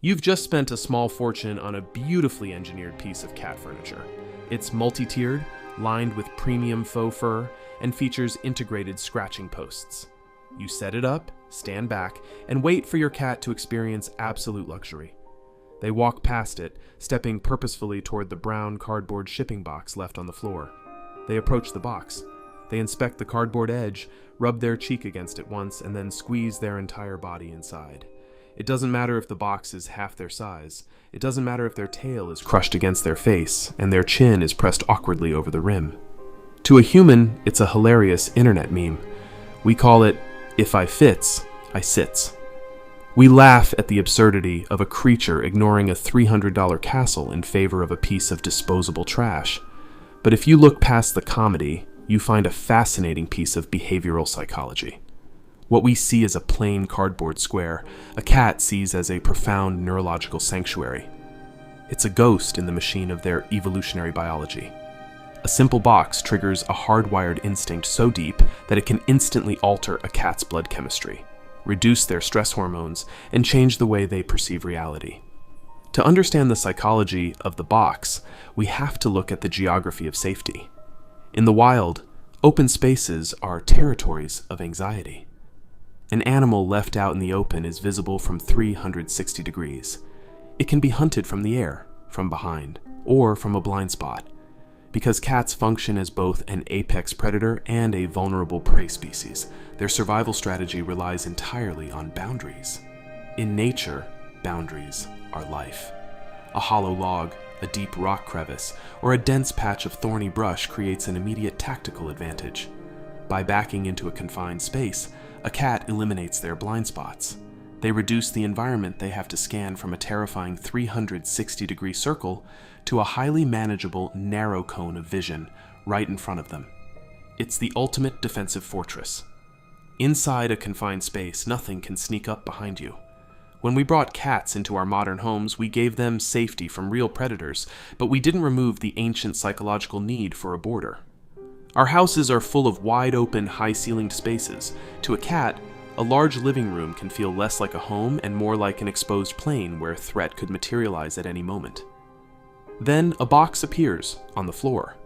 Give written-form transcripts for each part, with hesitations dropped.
You've just spent a small fortune on a beautifully engineered piece of cat furniture. It's multi-tiered, lined with premium faux fur, and features integrated scratching posts. You set it up, stand back, and wait for your cat to experience absolute luxury. They walk past it, stepping purposefully toward the brown cardboard shipping box left on the floor. They approach the box. They inspect the cardboard edge, rub their cheek against it once, and then squeeze their entire body inside. It doesn't matter if the box is half their size. It doesn't matter if their tail is crushed against their face and their chin is pressed awkwardly over the rim. To a human, it's a hilarious internet meme. We call it, "If I fits, I sits." We laugh at the absurdity of a creature ignoring a $300 castle in favor of a piece of disposable trash. But if you look past the comedy, you find a fascinating piece of behavioral psychology. What we see as a plain cardboard square, a cat sees as a profound neurological sanctuary. It's a ghost in the machine of their evolutionary biology. A simple box triggers a hardwired instinct so deep that it can instantly alter a cat's blood chemistry, reduce their stress hormones, and change the way they perceive reality. To understand the psychology of the box, we have to look at the geography of safety. In the wild, open spaces are territories of anxiety. An animal left out in the open is visible from 360 degrees. It can be hunted from the air, from behind, or from a blind spot. Because cats function as both an apex predator and a vulnerable prey species, their survival strategy relies entirely on boundaries. In nature, boundaries are life. A hollow log, a deep rock crevice, or a dense patch of thorny brush creates an immediate tactical advantage. By backing into a confined space, a cat eliminates their blind spots. They reduce the environment they have to scan from a terrifying 360-degree circle to a highly manageable, narrow cone of vision right in front of them. It's the ultimate defensive fortress. Inside a confined space, nothing can sneak up behind you. When we brought cats into our modern homes, we gave them safety from real predators, but we didn't remove the ancient psychological need for a border. Our houses are full of wide-open, high-ceilinged spaces. To a cat, a large living room can feel less like a home and more like an exposed plain where threat could materialize at any moment. Then a box appears on the floor.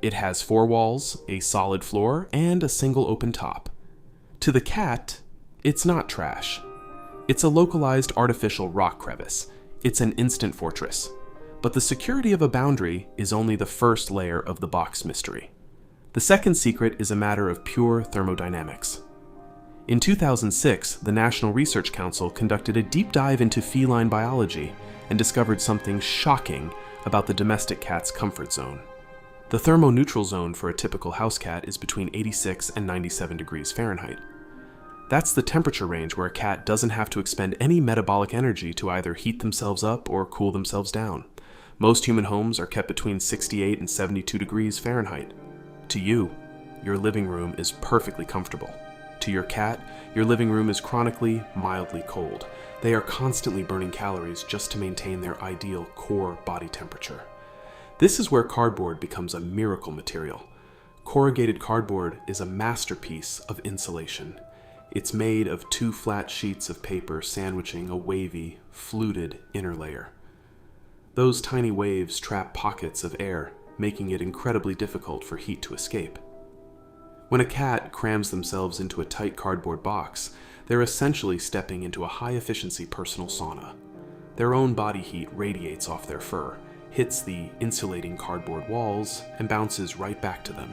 It has 4 walls, a solid floor, and a single open top. To the cat, it's not trash. It's a localized artificial rock crevice. It's an instant fortress. But the security of a boundary is only the first layer of the box mystery. The second secret is a matter of pure thermodynamics. In 2006, the National Research Council conducted a deep dive into feline biology and discovered something shocking about the domestic cat's comfort zone. The thermoneutral zone for a typical house cat is between 86 and 97 degrees Fahrenheit. That's the temperature range where a cat doesn't have to expend any metabolic energy to either heat themselves up or cool themselves down. Most human homes are kept between 68 and 72 degrees Fahrenheit. To you, your living room is perfectly comfortable. To your cat, your living room is chronically, mildly cold. They are constantly burning calories just to maintain their ideal core body temperature. This is where cardboard becomes a miracle material. Corrugated cardboard is a masterpiece of insulation. It's made of 2 flat sheets of paper sandwiching a wavy, fluted inner layer. Those tiny waves trap pockets of air, making it incredibly difficult for heat to escape. When a cat crams themselves into a tight cardboard box, they're essentially stepping into a high-efficiency personal sauna. Their own body heat radiates off their fur, hits the insulating cardboard walls, and bounces right back to them.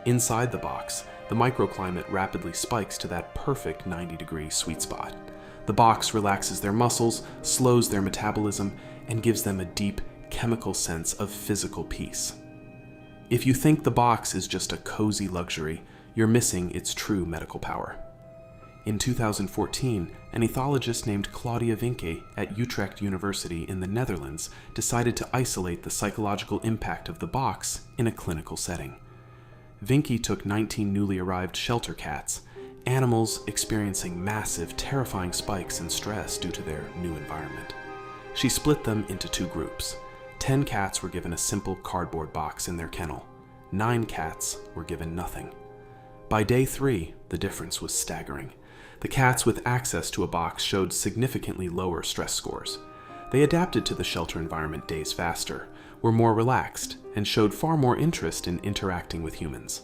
Inside the box, the microclimate rapidly spikes to that perfect 90-degree sweet spot. The box relaxes their muscles, slows their metabolism, and gives them a deep, chemical sense of physical peace. If you think the box is just a cozy luxury, you're missing its true medical power. In 2014, an ethologist named Claudia Vinke at Utrecht University in the Netherlands decided to isolate the psychological impact of the box in a clinical setting. Vinke took 19 newly arrived shelter cats, animals experiencing massive, terrifying spikes in stress due to their new environment. She split them into 2 groups. 10 cats were given a simple cardboard box in their kennel. 9 cats were given nothing. By day 3, the difference was staggering. The cats with access to a box showed significantly lower stress scores. They adapted to the shelter environment days faster, were more relaxed, and showed far more interest in interacting with humans.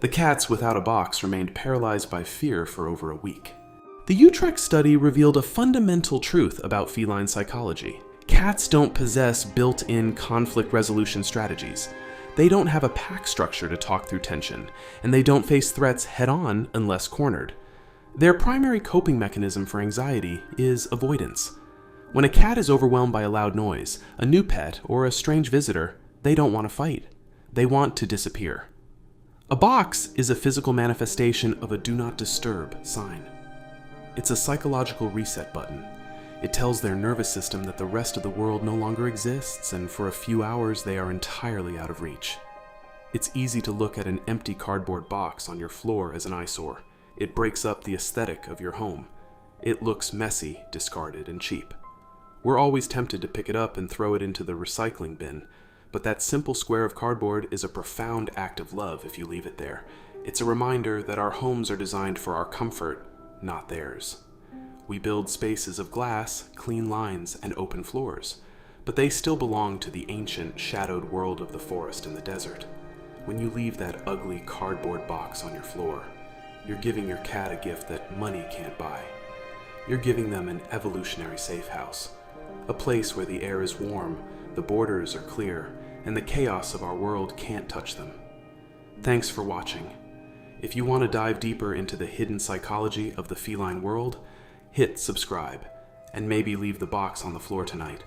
The cats without a box remained paralyzed by fear for over a week. The Utrecht study revealed a fundamental truth about feline psychology. Cats don't possess built-in conflict resolution strategies. They don't have a pack structure to talk through tension, and they don't face threats head-on unless cornered. Their primary coping mechanism for anxiety is avoidance. When a cat is overwhelmed by a loud noise, a new pet, or a strange visitor, they don't want to fight. They want to disappear. A box is a physical manifestation of a do not disturb sign. It's a psychological reset button. It tells their nervous system that the rest of the world no longer exists, and for a few hours they are entirely out of reach. It's easy to look at an empty cardboard box on your floor as an eyesore. It breaks up the aesthetic of your home. It looks messy, discarded, and cheap. We're always tempted to pick it up and throw it into the recycling bin, but that simple square of cardboard is a profound act of love if you leave it there. It's a reminder that our homes are designed for our comfort, not theirs. We build spaces of glass, clean lines, and open floors, but they still belong to the ancient, shadowed world of the forest and the desert. When you leave that ugly cardboard box on your floor, you're giving your cat a gift that money can't buy. You're giving them an evolutionary safe house, a place where the air is warm, the borders are clear, and the chaos of our world can't touch them. Thanks for watching. If you want to dive deeper into the hidden psychology of the feline world, hit subscribe, and maybe leave the box on the floor tonight.